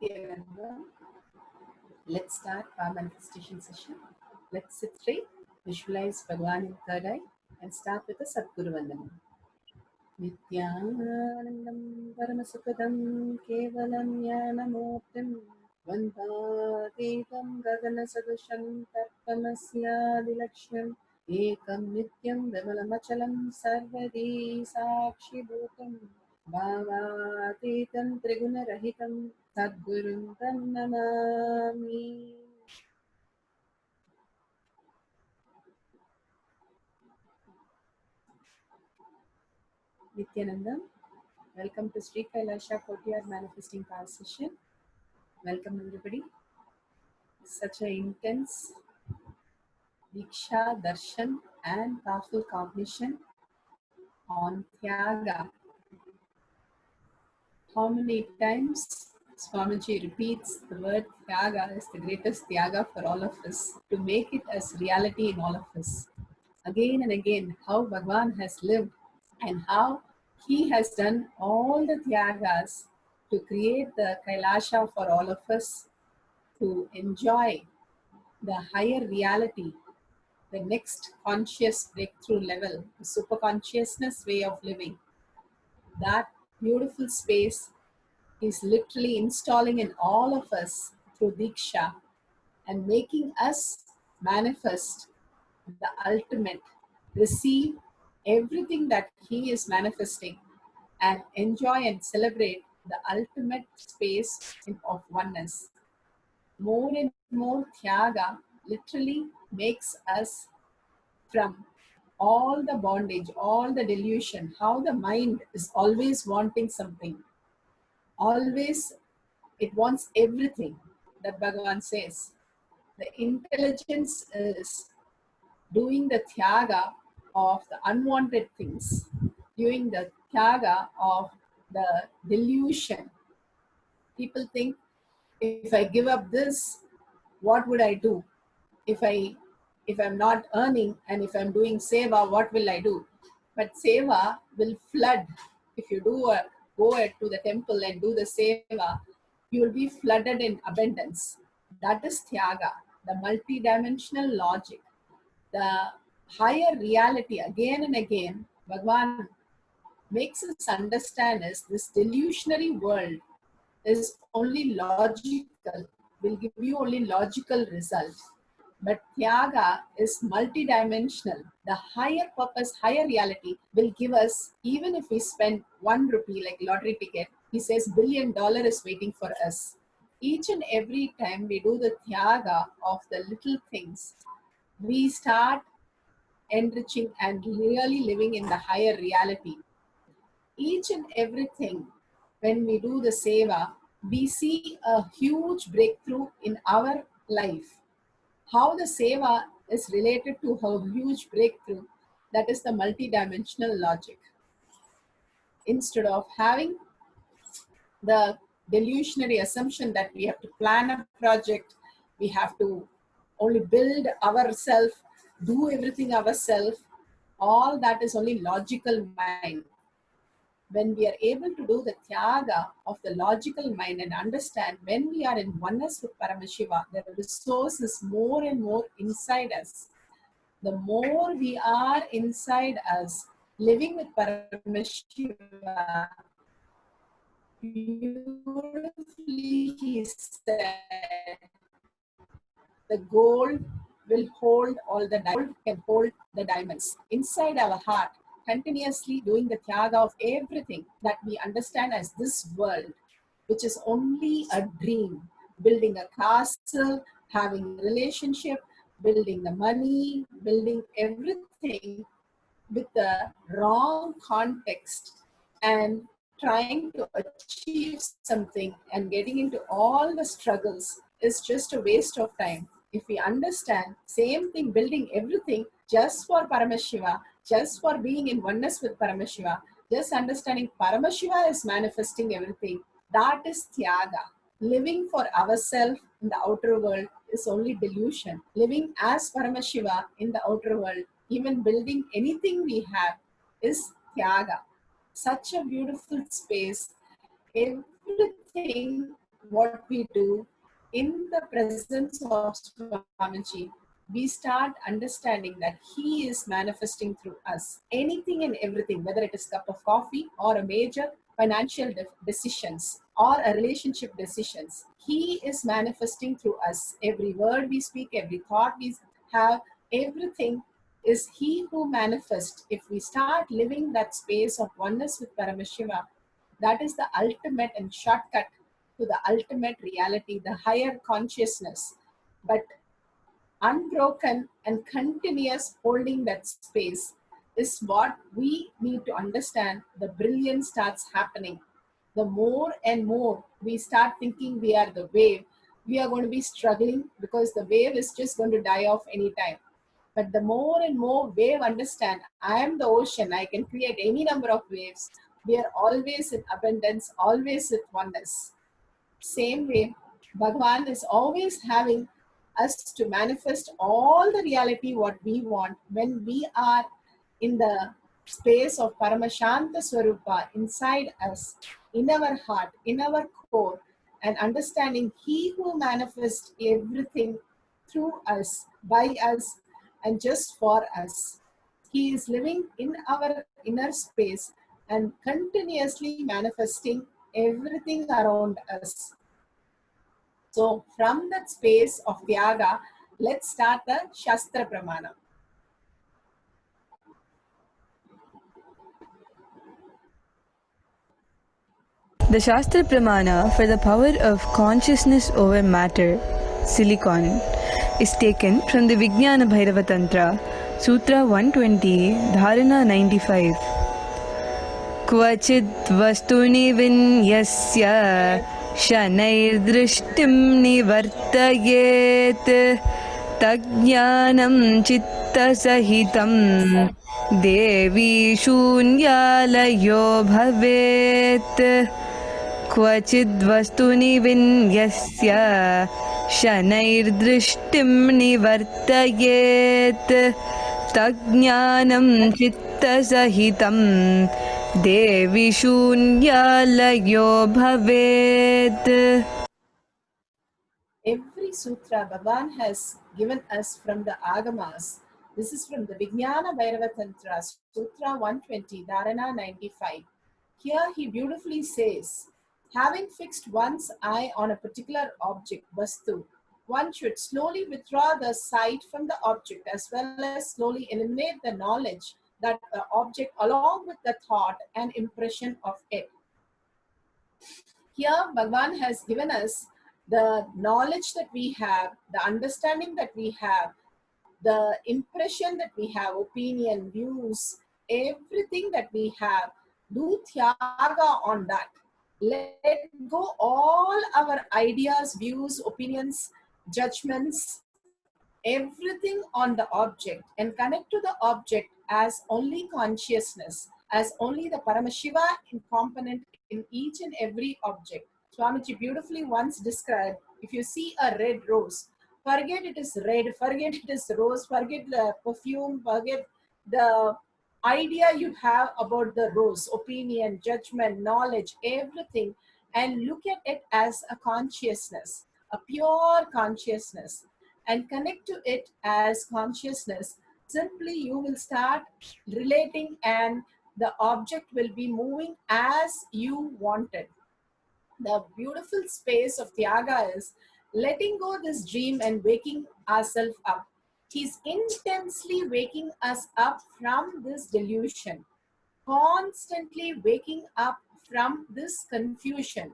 Nityananda. Let's start our manifestation session. Let's sit straight, visualize Bhagwan in third eye, and start with the Sadguru Vandanam. Nityanandam Paramasukadam Kevalam Jnanamurtim Vandadevam Gaganasadusham Tarpamasya Ekam Nityam Vimalamachalam Sarvadi Sakshi Bhutam Bhavaतीतं त्रिगुणरहितं सद्गुरुं तं Namami. Nityanandam, welcome to Sri Kailasha Courtyard Manifesting Power Session. Welcome everybody. Such an intense Diksha, Darshan and powerful cognition on Tyaga. How many times Swamiji repeats the word Tyaga is the greatest Tyaga for all of us, to make it as reality in all of us. Again and again, how Bhagwan has lived and how he has done all the Tyagas to create the Kailasha for all of us to enjoy the higher reality, the next conscious breakthrough level, the super consciousness way of living. That beautiful space is literally installing in all of us through Diksha and making us manifest the ultimate, receive everything that he is manifesting and enjoy and celebrate the ultimate space of oneness. More and more Tyaga literally makes us from all the bondage, all the delusion, how the mind is always wanting something. Always it wants everything that Bhagavan says. The intelligence is doing the Tyaga of the unwanted things, doing the Tyaga of the delusion. People think, if I give up this, what would I do? If I'm not earning and if I'm doing seva, what will I do? But seva will flood. If you go to the temple and do the seva, you will be flooded in abundance. That is Tyaga, the multidimensional logic, the higher reality. Again and again, Bhagwan makes us understand is this delusionary world is only logical, will give you only logical results. But Tyaga is multidimensional. The higher purpose, higher reality will give us, even if we spend 1 rupee like lottery ticket, he says $1 billion is waiting for us. Each and every time we do the Tyaga of the little things, we start enriching and really living in the higher reality. Each and everything, when we do the seva, we see a huge breakthrough in our life. How the seva is related to a huge breakthrough, that is the multidimensional logic. Instead of having the delusionary assumption that we have to plan a project, we have to only build ourselves, do everything ourselves, all that is only logical mind. When we are able to do the Tyaga of the logical mind and understand when we are in oneness with Paramashiva, the resource is more and more inside us. The more we are inside us, living with Paramashiva, beautifully he said, the gold will hold all the diamonds, can hold the diamonds. Inside our heart, continuously doing the Tyaga of everything that we understand as this world, which is only a dream. Building a castle, having a relationship, building the money, building everything with the wrong context and trying to achieve something and getting into all the struggles is just a waste of time. If we understand, same thing, building everything just for Paramashiva, just for being in oneness with Paramashiva, just understanding Paramashiva is manifesting everything, that is Tyaga. Living for ourselves in the outer world is only delusion. Living as Paramashiva in the outer world, even building anything we have, is Tyaga. Such a beautiful space. Everything what we do in the presence of Swamiji, we start understanding that he is manifesting through us. Anything and everything, whether it is cup of coffee or a major financial decisions or a relationship decisions, he is manifesting through us. Every word we speak, every thought we have, everything is he who manifests. If we start living that space of oneness with Paramashiva, that is the ultimate and shortcut to the ultimate reality, the higher consciousness. But unbroken and continuous holding that space is what we need to understand. The brilliance starts happening. The more and more we start thinking we are the wave, we are going to be struggling because the wave is just going to die off anytime. But the more and more wave understand, I am the ocean, I can create any number of waves. We are always in abundance, always with oneness. Same way, Bhagavan is always having us to manifest all the reality what we want when we are in the space of Paramashanta Swarupa inside us, in our heart, in our core, and understanding he who manifests everything through us, by us, and just for us. He is living in our inner space and continuously manifesting everything around us. So from that space of Tyaga, let's start the Shastra Pramana. The Shastra Pramana for the power of consciousness over matter, silicon, is taken from the Vijnana Bhairava Tantra, Sutra 120, Dharana 95. Kvachid vastuni vinyasya shanair drishtim nivartayet tajnanam chitta sahitam devi shunyalayo bhavet. क्वचिद् वस्तुनि विन्यस्य शनैर्दृष्टिं निवर्तयेत् तज्ज्ञानं चित्तसहितं देवि शून्यालयो भवेत्. Every sutra Bhagavan has given us from the Agamas. This is from the Vijnana Bhairava Tantra, Sutra 120, Dharana 95. Here he beautifully says, having fixed one's eye on a particular object, Vastu, one should slowly withdraw the sight from the object as well as slowly eliminate the knowledge that the object along with the thought and impression of it. Here Bhagavan has given us the knowledge that we have, the understanding that we have, the impression that we have, opinion, views, everything that we have. Do Tyaga on that. Let go all our ideas, views, opinions, judgments, everything on the object and connect to the object as only consciousness, as only the Paramashiva component in each and every object. Swamiji beautifully once described, if you see a red rose, forget it is red, forget it is rose, forget the perfume, forget the idea you have about the rose, opinion, judgment, knowledge, everything, and look at it as a consciousness, a pure consciousness, and connect to it as consciousness. Simply you will start relating and the object will be moving as you wanted. The beautiful space of Tyaga is letting go this dream and waking ourselves up. He's intensely waking us up from this delusion, constantly waking up from this confusion,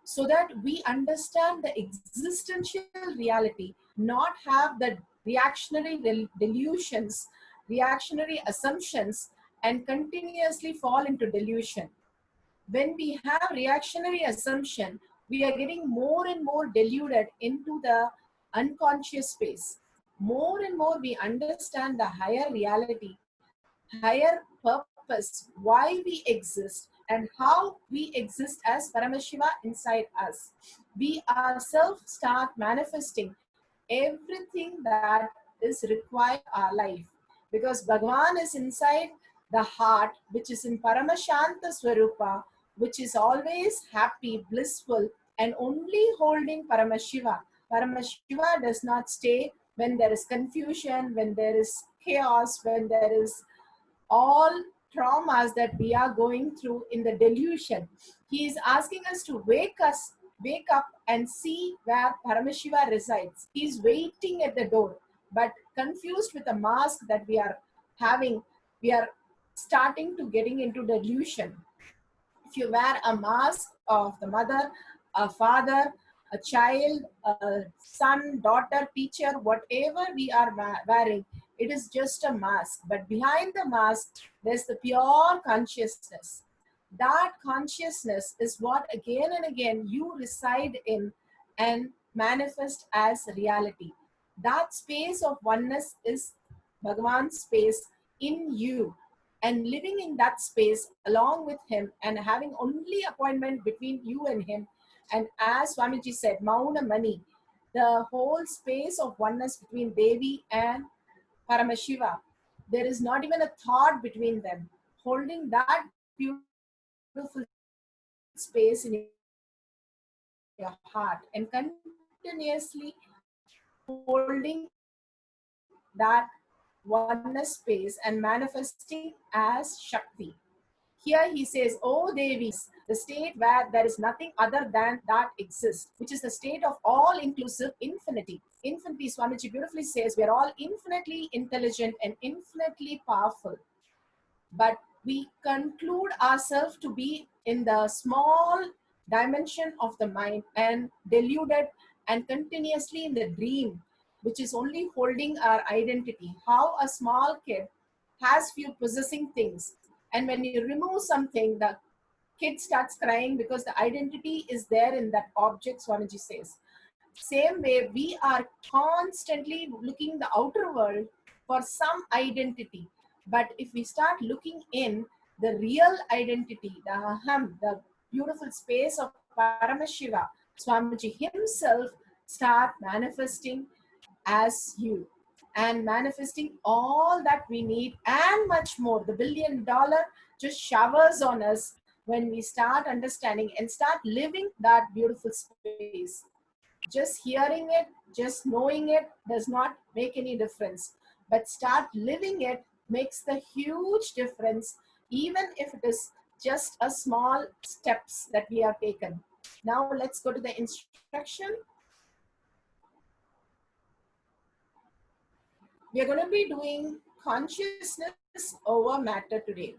so that we understand the existential reality, not have the reactionary delusions, reactionary assumptions, and continuously fall into delusion. When we have reactionary assumption, we are getting more and more deluded into the unconscious space. More and more we understand the higher reality, higher purpose, why we exist, and how we exist as Paramashiva inside us. We ourselves start manifesting everything that is required our life, because Bhagavan is inside the heart, which is in Paramashanta Swarupa, which is always happy, blissful, and only holding Paramashiva. Paramashiva does not stay when there is confusion, when there is chaos, when there is all traumas that we are going through in the delusion. He is asking us to wake up and see where Paramashiva resides. He is waiting at the door, but confused with the mask that we are having, we are starting to getting into delusion. If you wear a mask of the mother, a father, a child, a son, daughter, teacher, whatever we are wearing, it is just a mask. But behind the mask, there's the pure consciousness. That consciousness is what again and again you reside in and manifest as reality. That space of oneness is Bhagavan's space in you, and living in that space along with him and having only appointment between you and him. And as Swamiji said, Mauna Mani, the whole space of oneness between Devi and Paramashiva, there is not even a thought between them. Holding that beautiful space in your heart and continuously holding that oneness space and manifesting as Shakti. Here he says, "O Devis, the state where there is nothing other than that exists, which is the state of all inclusive infinity." Infinity, Swamiji beautifully says, we are all infinitely intelligent and infinitely powerful. But we conclude ourselves to be in the small dimension of the mind and deluded and continuously in the dream, which is only holding our identity. How a small kid has few possessing things, and when you remove something, the kid starts crying because the identity is there in that object, Swamiji says. Same way, we are constantly looking the outer world for some identity. But if we start looking in the real identity, the Aham, the beautiful space of Paramashiva, Swamiji himself start manifesting as you and manifesting all that we need and much more. The $1 billion just showers on us when we start understanding and start living that beautiful space. Just hearing it, just knowing it does not make any difference, but start living it makes the huge difference, even if it is just a small steps that we have taken. Now let's go to the instruction. We are going to be doing consciousness over matter today.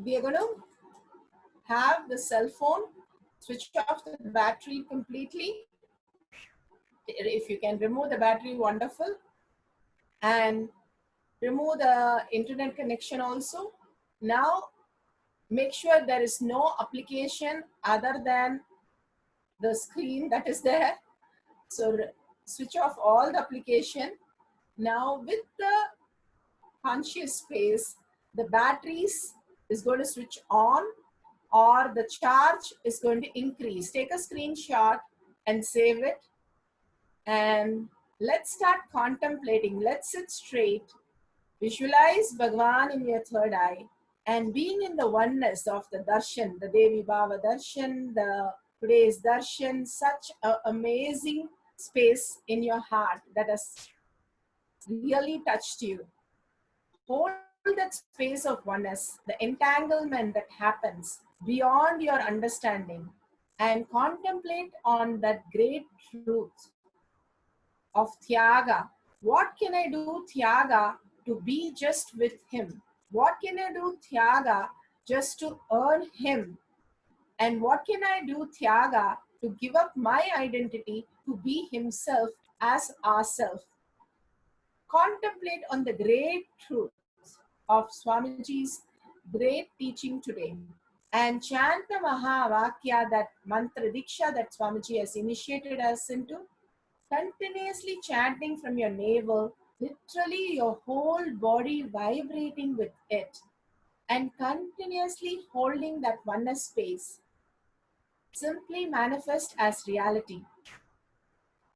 We are going to have the cell phone switch off the battery completely. If you can remove the battery, wonderful. And remove the internet connection also. Now make sure there is no application other than the screen that is there. So switch off all the application. Now with the conscious space, the batteries is going to switch on or the charge is going to increase. Take a screenshot and save it. And let's start contemplating. Let's sit straight. Visualize Bhagavan in your third eye and being in the oneness of the darshan, the Devi Bhava darshan, the today's darshan, such an amazing space in your heart that has really touched you. Hold that space of oneness, the entanglement that happens beyond your understanding, and contemplate on that great truth of Tyaga. What can I do, Tyaga, to be just with him? What can I do, Tyaga, just to earn him? And what can I do, Tyaga, to give up my identity to be himself as ourself? Contemplate on the great truth of Swamiji's great teaching today and chant the Mahavakya, that mantra diksha that Swamiji has initiated us into, continuously chanting from your navel, literally your whole body vibrating with it, and continuously holding that oneness space. Simply manifest as reality.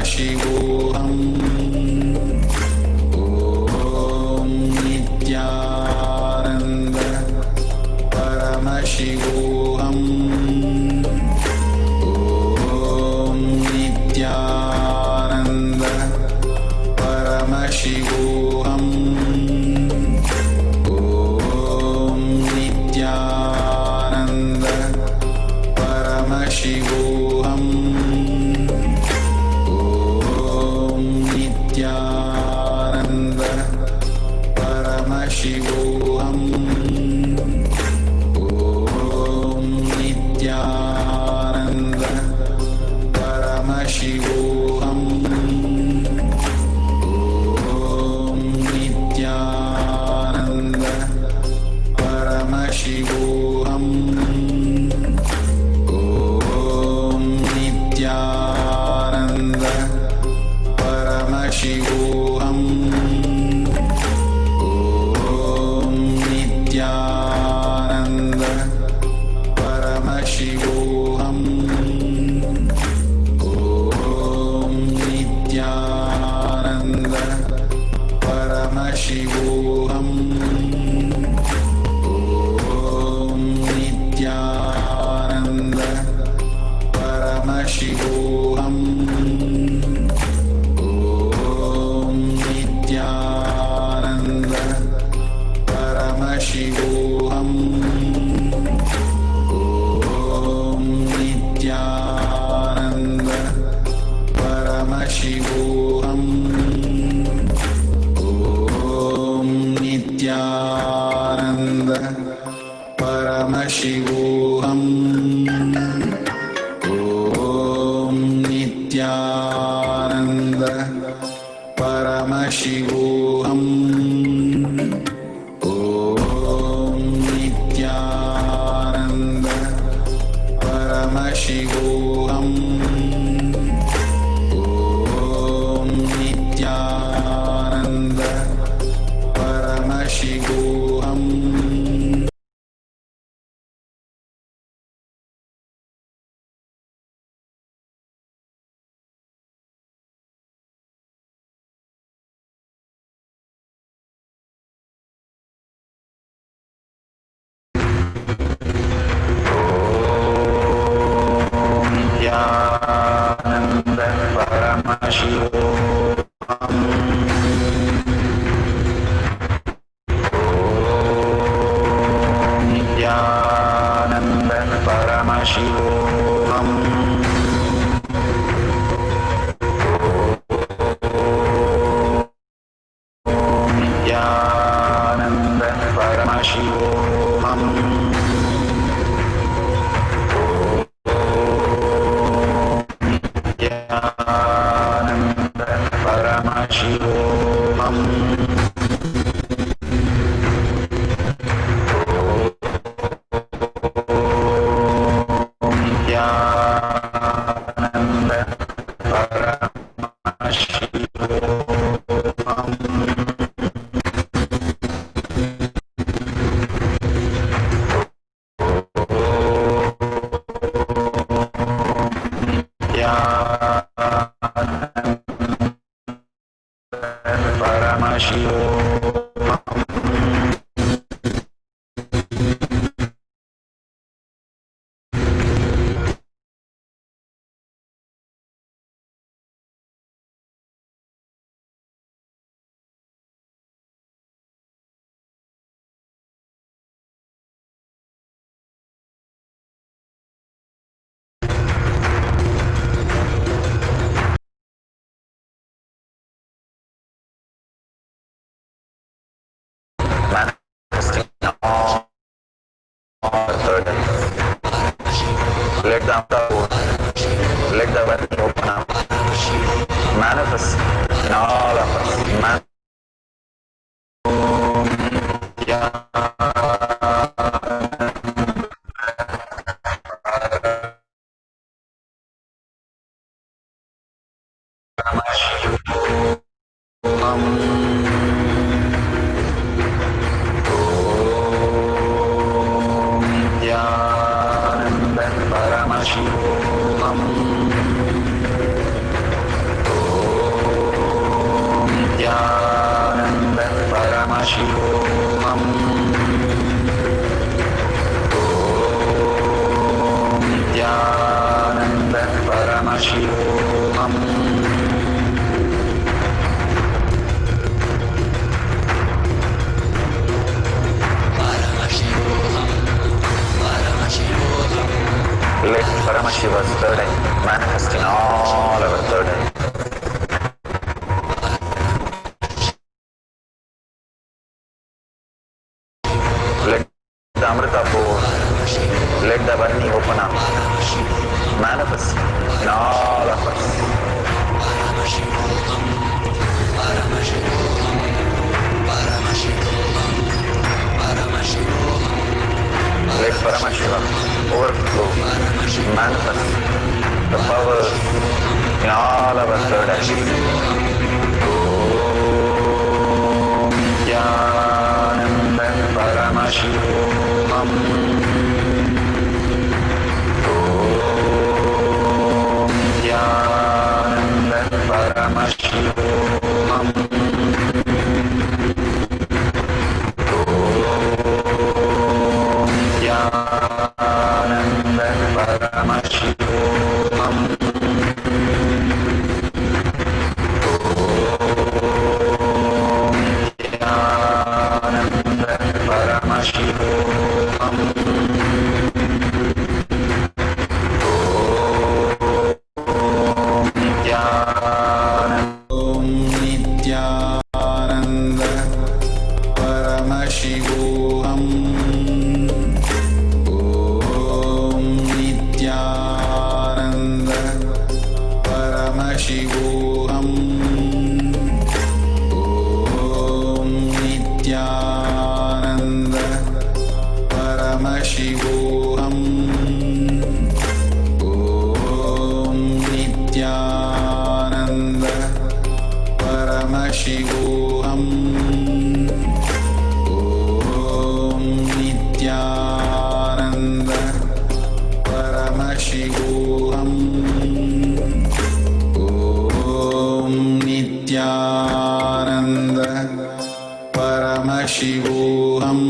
परमशिवोऽहम् ॐ नित्यानन्द परमशिवोऽहम् ॐ नित्यानन्द परमशिवोऽहम् ॐ नित्यानन्द परमशिवोऽहम् ॐ नित्यानन्द परमशिवोऽहम् ॐ नित्यानन्द परमशिवोऽहम् ॐ नित्यानन्द परमशिवोऽहम् ॐ नित्यानन्द परमशिवोऽहम् ॐ नित्यानन्द परमशिवोऽहम् ॐ नित्यानन्द परमशिवोऽहम् ॐ नित्यानन्द परमशिवोऽहम् ॐ नित्यानन्द परमशिवोऽहम् ॐ नित्यानन्द परमशिवोऽहम् ॐ नित्यानन्द परमशिवोऽहम् ॐ नित्यानन्द परमशिवोऽहम् ॐ नित्यानन्द परमशिवोऽहम् ॐ नित्यानन्द परमशिवोऽहम् नित्यानन्द परमशिवोऽहम् नित्यानन्द परमशिवोऽहम् नित्यानन्द परमशिवोऽहम् नित्यानन्द परमशिवोऽहम् Nityanand manifesting all burdens. Let the let the weapon open up. Manifest in all of us. Paramaशिवोऽहम् Nityanand परमशिवोऽहम् नित्यानन्द परमशिवोऽहम् Let Paramashiva's third eye manifest in all our third eye. Let the Amrita pour, let the Varni open up, manifest in all of us. Let Paramashiva overflow, manifest the power in all our third eye. Om Nityananda Paramashivoham. Om Nityananda Paramashivoham. Nityananda Paramashivoham. Nityananda Paramashivoham. Nityananda Paramashivoham. Paramashivoham. Om Nityananda Paramashivoham. Om Nityananda Paramashivoham. Om Nityananda Paramashivoham. Nityananda Paramashivoham.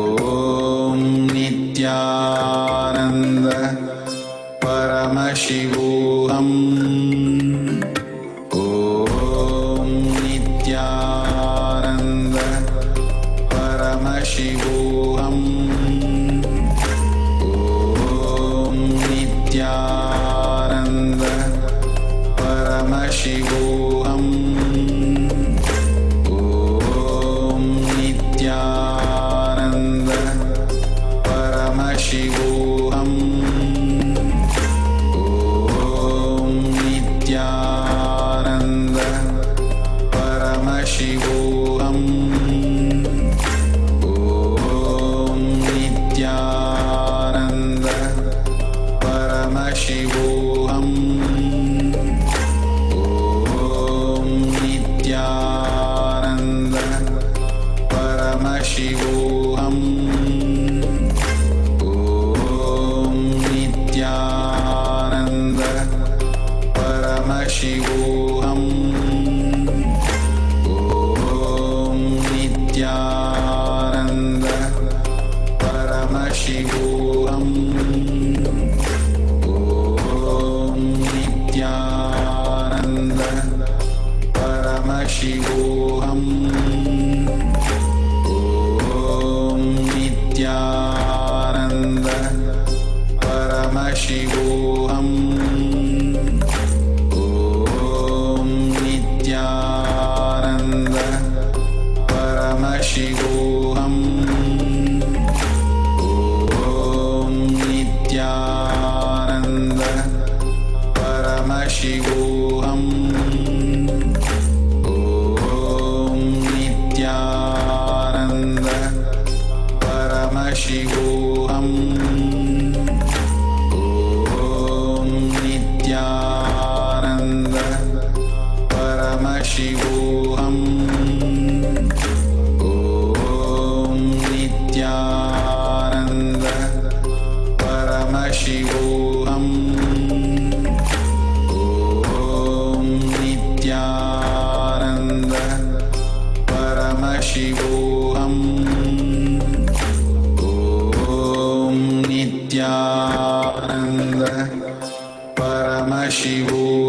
Om Nityananda Paramashivoham. Om Nityananda Paramashivoham. Om Nityananda Paramashivoham. Om Nityananda Paramashivoham. Om Nityananda Paramashivoham. Om Nityananda Paramashivoham. Om Nityananda Paramashivoham. Om Nityananda Paramashivoham. Om Nityananda Paramashivoham. Om Nityananda Paramashivoham. Om Nityananda Paramashivoham. Om Nityananda Paramashivoham. Om Nityananda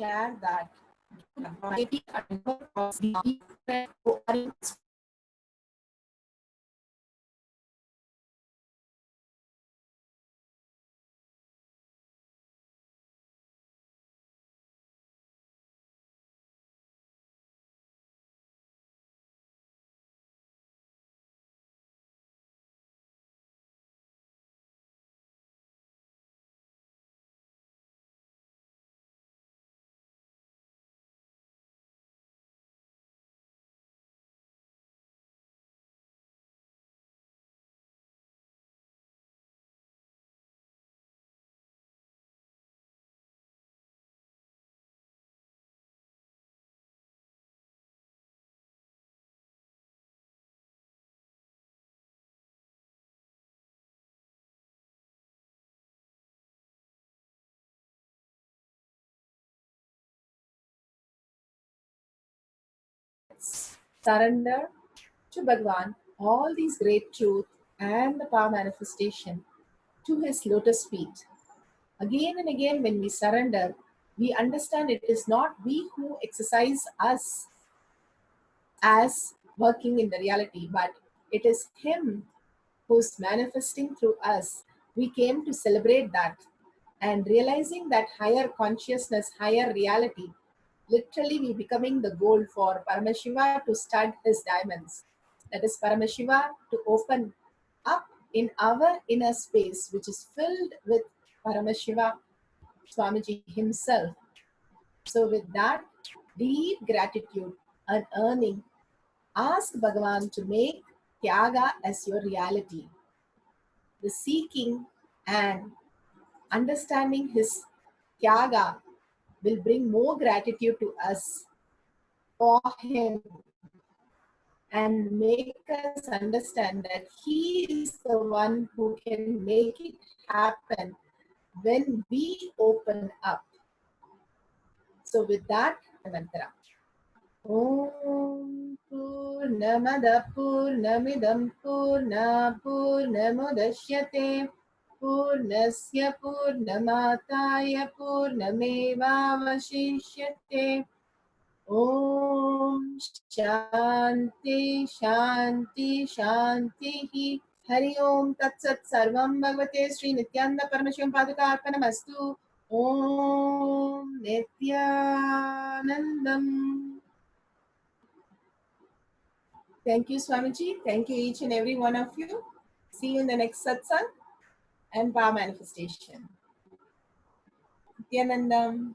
share that maybe a number of people who are in surrender to Bhagwan all these great truth and the power manifestation to his lotus feet. Again and again, when we surrender, we understand it is not we who exercise us as working in the reality, but it is him who's manifesting through us. We came to celebrate that and realizing that higher consciousness, higher reality, literally we becoming the goal for Paramashiva to stud his diamonds. That is Paramashiva to open up in our inner space, which is filled with Paramashiva Swamiji himself. So with that deep gratitude and earning, ask Bhagavan to make Tyaga as your reality. The seeking and understanding his Tyaga will bring more gratitude to us for him and make us understand that he is the one who can make it happen when we open up. So with that, mantra. Om Purnamada Purnamidam Purna Purnamudashyate Purnasya Purnamataya Purnamevavashishyate. Om Shanti Shanti Shanti. Hari Om Tat Sat Sarvam Bhagavate Sri Nityananda Paramashivam Paduka Arpanamastu. Om Nityanandam. Thank you, Swamiji. Thank you, each and every one of you. See you in the next satsang and power manifestation. Nityanandam.